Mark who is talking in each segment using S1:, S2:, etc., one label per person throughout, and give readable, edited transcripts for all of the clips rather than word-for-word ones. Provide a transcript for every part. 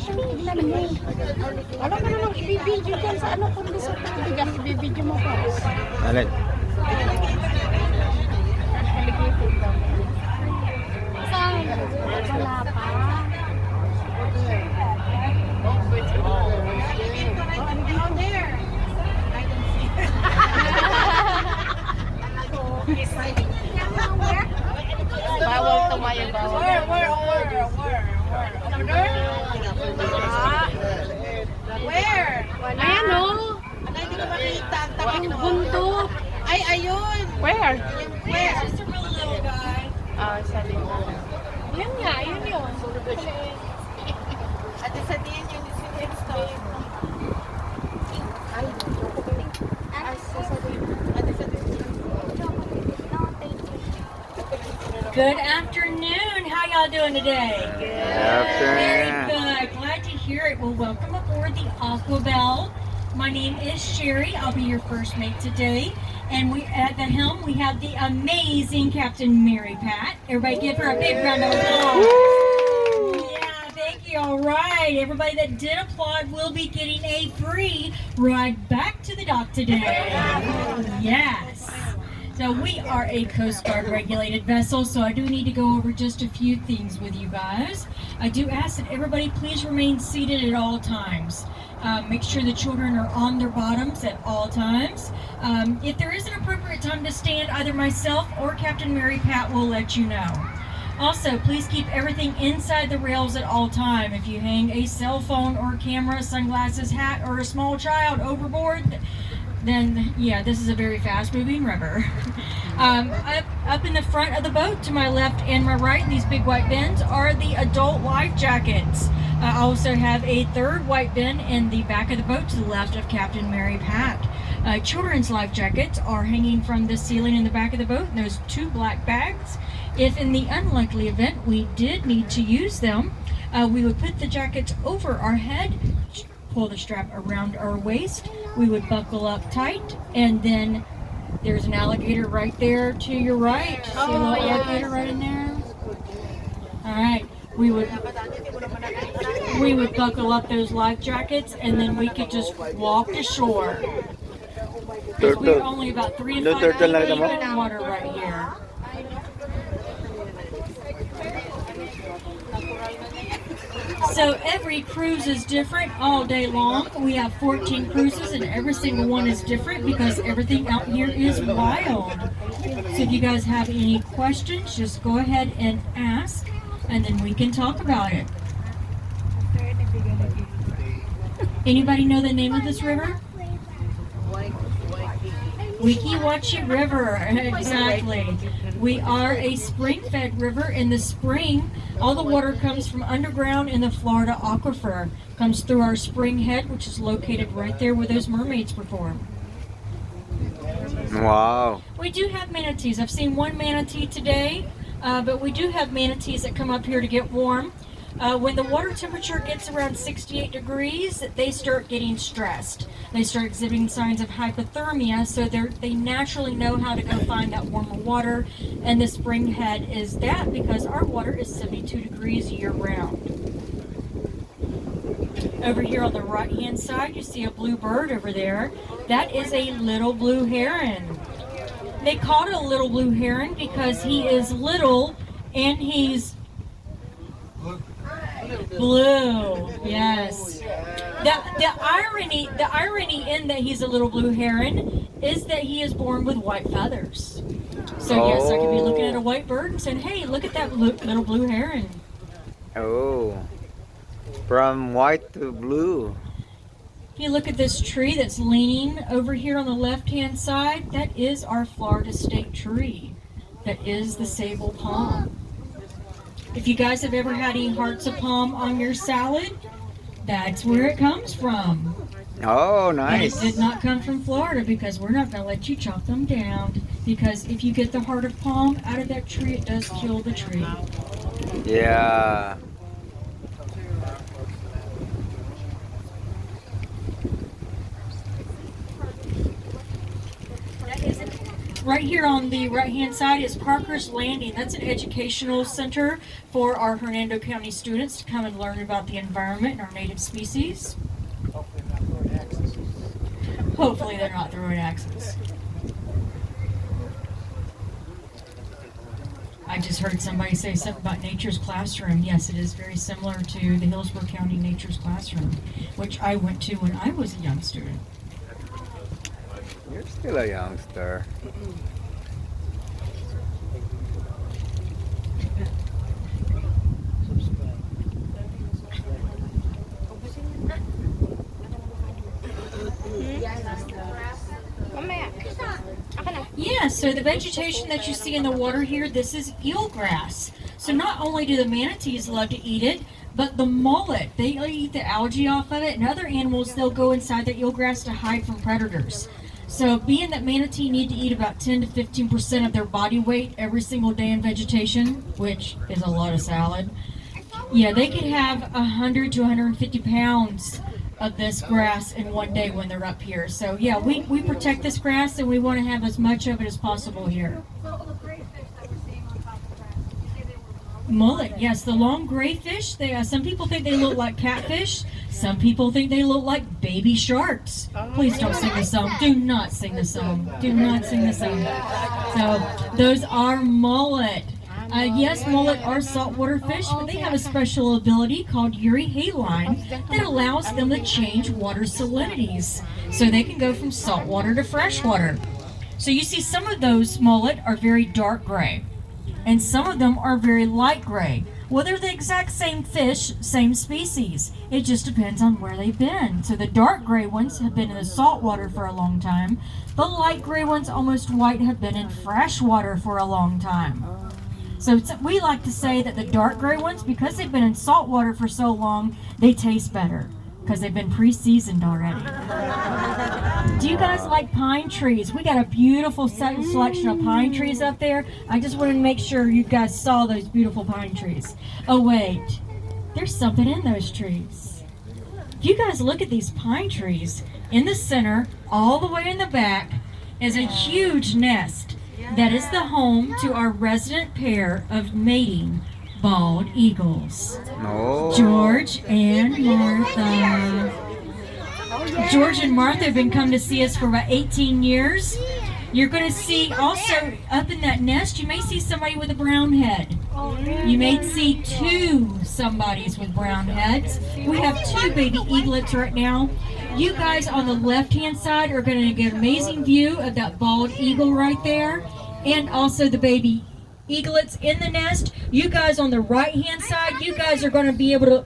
S1: Tingnan mo. Alam ka naman, ibibidyo dyan sa ano kundi sa bigas. Ibibidyo mo pa.
S2: Alin?
S1: Alligator daw. Saan? Wala pa. Bawal tumayo, bawal.
S3: Where?
S1: Ayan o.
S3: Hindi ko makita. Ang tabi
S1: Yung bundok.
S3: Ay, ayun.
S1: Where?
S3: Where?
S1: Sa likod. Yan nga, yun yun.
S3: At isa din yung sinister.
S4: Good afternoon. How y'all doing today? Very good. Glad to hear it. Well, welcome aboard the Aqua Bell. My name is Sherry. I'll be your first mate today. And we at the helm we have the amazing Captain Mary Pat. Everybody give her a big round of applause. Yeah, thank you. All right. Everybody that did applaud will be getting a free ride back to the dock today. Yes. So we are a Coast Guard regulated vessel, so I do need to go over just a few things with you guys. I do ask that everybody please remain seated at all times. Make sure the children are on their bottoms at all times. If there is an appropriate time to stand, either myself or Captain Mary Pat will let you know. Also, please keep everything inside the rails at all time. If you hang a cell phone or camera, sunglasses, hat, or a small child overboard, then yeah, this is a very fast-moving river. Up in the front of the boat, to my left and my right, these big white bins are the adult life jackets. I also have a third white bin in the back of the boat to the left of Captain Mary Pat. Children's life jackets are hanging from the ceiling in the back of the boat, and those two black bags. If in the unlikely event we did need to use them, we would put the jackets over our head, pull the strap around our waist, we would buckle up tight, and then there's an alligator right there to your right. See a little alligator right in there? Alright, we would buckle up those life jackets, and then we could just walk to shore. Because we're only about 3 to 5 feet deep in water right here. So every cruise is different all day long. We have 14 cruises and every single one is different because everything out here is wild. So if you guys have any questions, just go ahead and ask and then we can talk about it. Anybody know the name of this river? Weeki, Wachee River, exactly. We are a spring-fed river. In the spring, all the water comes from underground in the Florida aquifer. Comes through our spring head, which is located right there where those mermaids perform.
S2: Wow.
S4: We do have manatees. I've seen one manatee today, but we do have manatees that come up here to get warm. When the water temperature gets around 68 degrees, they start getting stressed. They start exhibiting signs of hypothermia, so they naturally know how to go find that warmer water, and the spring head is that because our water is 72 degrees year-round. Over here on the right-hand side, you see a blue bird over there. That is a little blue heron. They call it a little blue heron because he is little and he's blue, yes. The irony in that he's a little blue heron is that he is born with white feathers. So yes, I could be looking at a white bird and saying, "Hey, look at that little blue heron."
S2: Oh, from white to blue.
S4: If you look at this tree that's leaning over here on the left-hand side, that is our Florida state tree. That is the sable palm. If you guys have ever had any hearts of palm on your salad, that's where it comes from.
S2: Oh, nice.
S4: And it did not come from Florida because we're not going to let you chop them down. Because if you get the heart of palm out of that tree, it does kill the tree.
S2: Yeah.
S4: Right here on the right-hand side is Parker's Landing. That's an educational center for our Hernando County students to come and learn about the environment and our native species. Hopefully they're not throwing axes. I just heard somebody say something about Nature's Classroom. Yes, it is very similar to the Hillsborough County Nature's Classroom, which I went to when I was a young student.
S2: You're still a youngster.
S4: Yeah, so the vegetation that you see in the water here, this is eelgrass. So not only do the manatees love to eat it, but the mullet, they eat the algae off of it, and other animals, they'll go inside the eelgrass to hide from predators. So being that manatee need to eat about 10 to 15% of their body weight every single day in vegetation, which is a lot of salad, yeah, they could have 100 to 150 pounds of this grass in one day when they're up here. So yeah, we protect this grass and we want to have as much of it as possible here. Mullet, yes, the long gray fish. They some people think they look like catfish. Some people think they look like baby sharks. Please don't sing the song. Do not sing the song. Do not sing the song. So those are mullet. Yes, mullet are saltwater fish, but they have a special ability called euryhaline that allows them to change water salinities. So they can go from saltwater to freshwater. So you see some of those mullet are very dark gray, and some of them are very light gray. Well, they're the exact same fish, same species. It just depends on where they've been. So the dark gray ones have been in the salt water for a long time. The light gray ones, almost white, have been in fresh water for a long time. So we like to say that the dark gray ones, because they've been in salt water for so long, they taste better because they've been pre-seasoned already. Do you guys like pine trees? We got a beautiful selection of pine trees up there. I just wanted to make sure you guys saw those beautiful pine trees. Oh wait, there's something in those trees. If you guys look at these pine trees, in the center, all the way in the back, is a huge nest. That is the home to our resident pair of mating bald eagles,
S2: Oh.
S4: George and Martha. George and Martha have been coming to see us for about 18 years. You're going to see also up in that nest, you may see somebody with a brown head. You may see two somebodies with brown heads. We have two baby eaglets right now. You guys on the left-hand side are going to get an amazing view of that bald eagle right there, and also the baby eaglets in the nest. You guys on the right-hand side, you guys are going to be able to,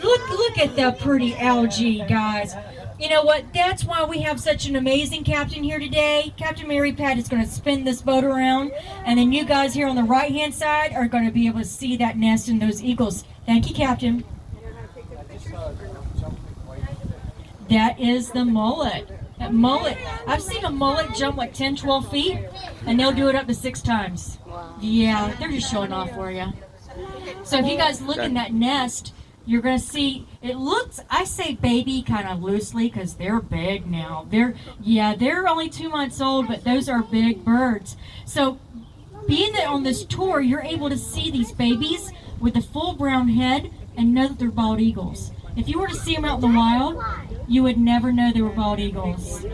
S4: look at the pretty algae, guys. You know what? That's why we have such an amazing captain here today. Captain Mary Pat is going to spin this boat around, and then you guys here on the right-hand side are going to be able to see that nest and those eagles. Thank you, Captain. That is the mullet. That mullet. I've seen a mullet jump like 10, 12 feet, and they'll do it up to 6 times. Yeah, they're just showing off for you. So if you guys look in that nest, you're going to see, it looks, I say baby kind of loosely because they're big now. They're only 2 months old, but those are big birds. So being that on this tour, you're able to see these babies with a full brown head and know that they're bald eagles. If you were to see them out in the wild, you would never know they were bald eagles.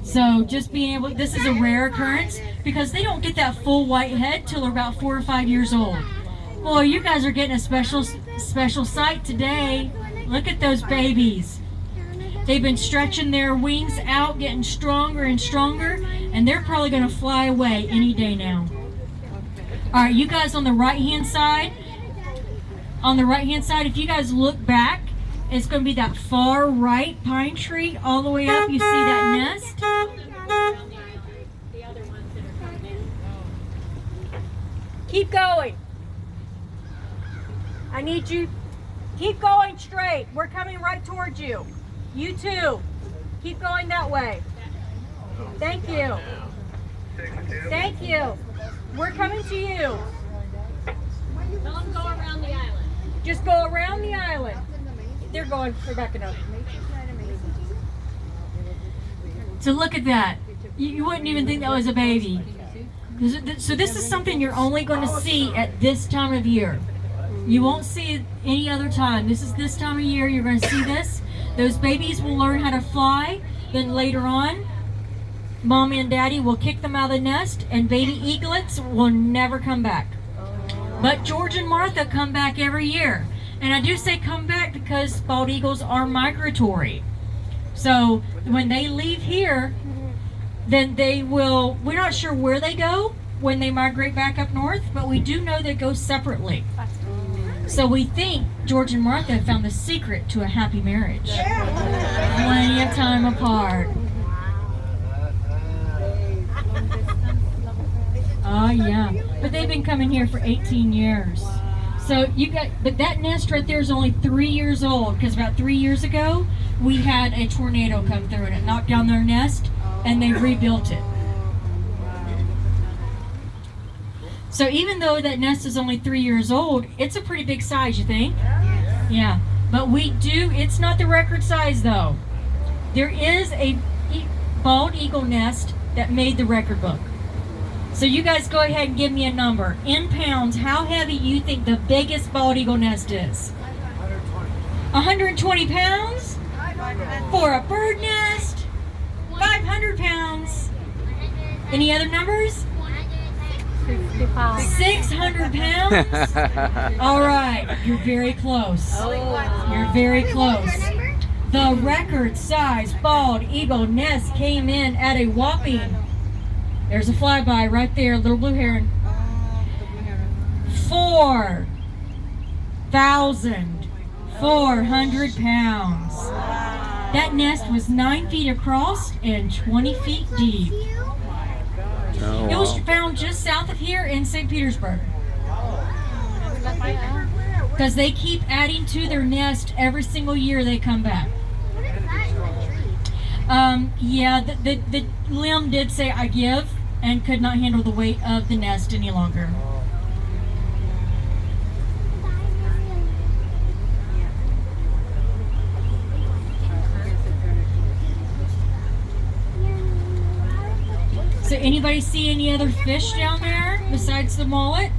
S4: So just being able, this is a rare occurrence because they don't get that full white head till they're about 4 or 5 years old. Boy, you guys are getting a special sight today. Look at those babies. They've been stretching their wings out, getting stronger and stronger, and they're probably going to fly away any day now. All right, you guys on the right-hand side, if you guys look back, it's going to be that far right pine tree all the way up. You see that nest? Keep going. I need you. Keep going straight. We're coming right towards you. You too. Keep going that way. Thank you. Thank you. We're coming to you.
S3: Don't go around the island.
S4: Just go around the island. They're backing up. So look at that. You wouldn't even think that was a baby. So this is something you're only going to see at this time of year. You won't see it any other time. This is this time of year you're going to see this. Those babies will learn how to fly. Then later on, Mommy and Daddy will kick them out of the nest, and baby eaglets will never come back. But George and Martha come back every year. And I do say come back because bald eagles are migratory. So when they leave here, then they will, we're not sure where they go when they migrate back up north, but we do know they go separately. So we think George and Martha found the secret to a happy marriage. Plenty of time apart. Oh yeah, but they've been coming here for 18 years. So but that nest right there is only 3 years old, because about 3 years ago, we had a tornado come through and it knocked down their nest, and they rebuilt it. So even though that nest is only 3 years old, it's a pretty big size, you think? Yeah, but it's not the record size though. There is a bald eagle nest that made the record book. So you guys go ahead and give me a number. In pounds, how heavy you think the biggest bald eagle nest is? 120 pounds? For a bird nest? 500 pounds. Any other numbers? 600 pounds? All right, you're very close. You're very close. The record size bald eagle nest came in at a whopping, there's a flyby right there, little blue heron, 4,400 pounds. That nest was 9 feet across and 20 feet deep.
S2: Oh,
S4: It was
S2: wow.
S4: found just south of here in St. Petersburg. Because they keep adding to their nest every single year they come back. Yeah, the limb did say I give and could not handle the weight of the nest any longer. So anybody see any other fish down there besides the mullet?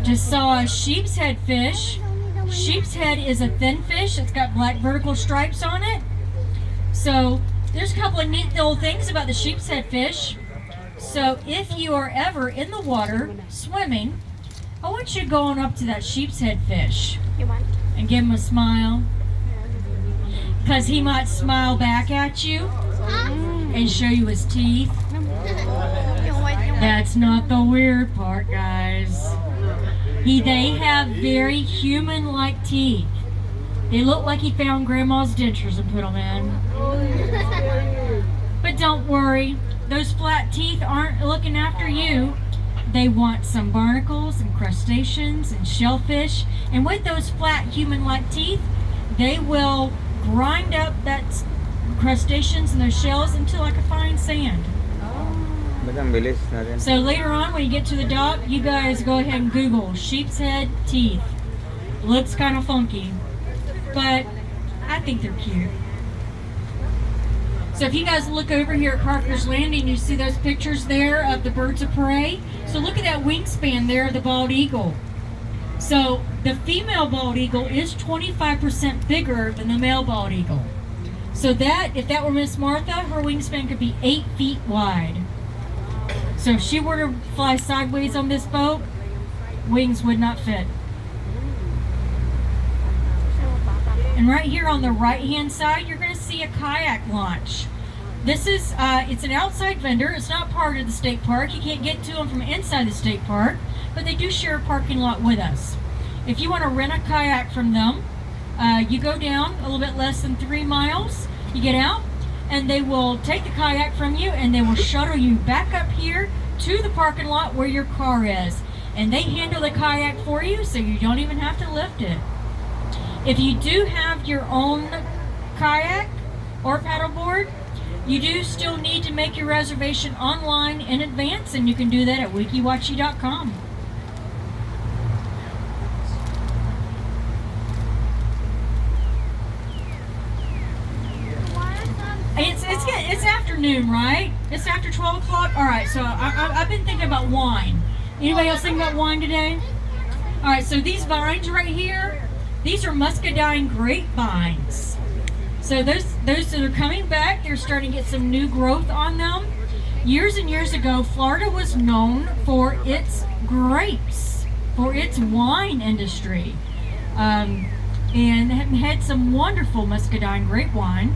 S4: Just saw a sheep's head fish. Sheep's head is a thin fish. It's got black vertical stripes on it. So there's a couple of neat little things about the sheep's head fish. So if you are ever in the water swimming, I want you to go on up to that sheep's head fish and give him a smile. Because he might smile back at you and show you his teeth. That's not the weird part, guys. They have very human-like teeth. They look like he found Grandma's dentures and put them in. But don't worry, those flat teeth aren't looking after you. They want some barnacles and crustaceans and shellfish. And with those flat human-like teeth, they will grind up that crustaceans and those shells into like a fine sand.
S2: Ba't ang bilis natin?
S4: So later on, when you get to the dock, you guys go ahead and Google sheep's head teeth. Looks kind of funky, but I think they're cute. So if you guys look over here at Parker's Landing, you see those pictures there of the birds of prey. So look at that wingspan there of the bald eagle. So the female bald eagle is 25% bigger than the male bald eagle. So that, if that were Miss Martha, her wingspan could be 8 feet wide. So if she were to fly sideways on this boat, wings would not fit. And right here on the right-hand side, you're going to see a kayak launch. This is, it's an outside vendor. It's not part of the state park. You can't get to them from inside the state park, but they do share a parking lot with us. If you want to rent a kayak from them, you go down a little bit less than 3 miles, you get out, and they will take the kayak from you and they will shuttle you back up here to the parking lot where your car is. And they handle the kayak for you, so you don't even have to lift it. If you do have your own kayak or paddleboard, you do still need to make your reservation online in advance, and you can do that at weekiwachee.com. it's afternoon, right? It's after 12 o'clock. All right, so I've been thinking about wine. Anybody else thinking about wine today? All right, so these vines right here, these are muscadine grapevines. So those that are coming back, they're starting to get some new growth on them. Years and years ago, Florida was known for its grapes, for its wine industry, and had some wonderful muscadine grape wine.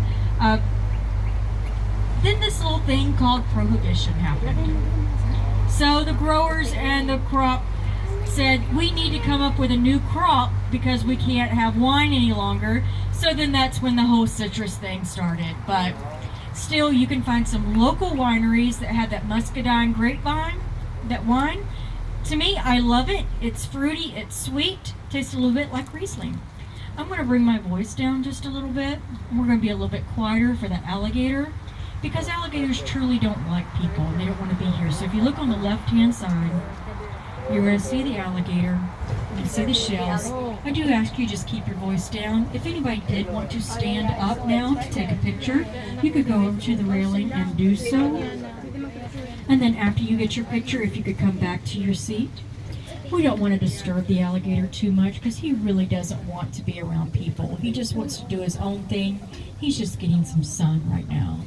S4: Then this little thing called prohibition happened. So the growers and the crop said, we need to come up with a new crop because we can't have wine any longer. So then that's when the whole citrus thing started. But still, you can find some local wineries that have that muscadine grapevine, that wine. To me, I love it. It's fruity, it's sweet, tastes a little bit like Riesling. I'm going to bring my voice down just a little bit. We're going to be a little bit quieter for that alligator, because alligators truly don't like people and they don't want to be here. So if you look on the left-hand side, you're going to see the alligator, you can see the shells. I do ask you just keep your voice down. If anybody did want to stand up now to take a picture, you could go over to the railing and do so. And then after you get your picture, if you could come back to your seat. We don't want to disturb the alligator too much because he really doesn't want to be around people. He just wants to do his own thing. He's just getting some sun right now.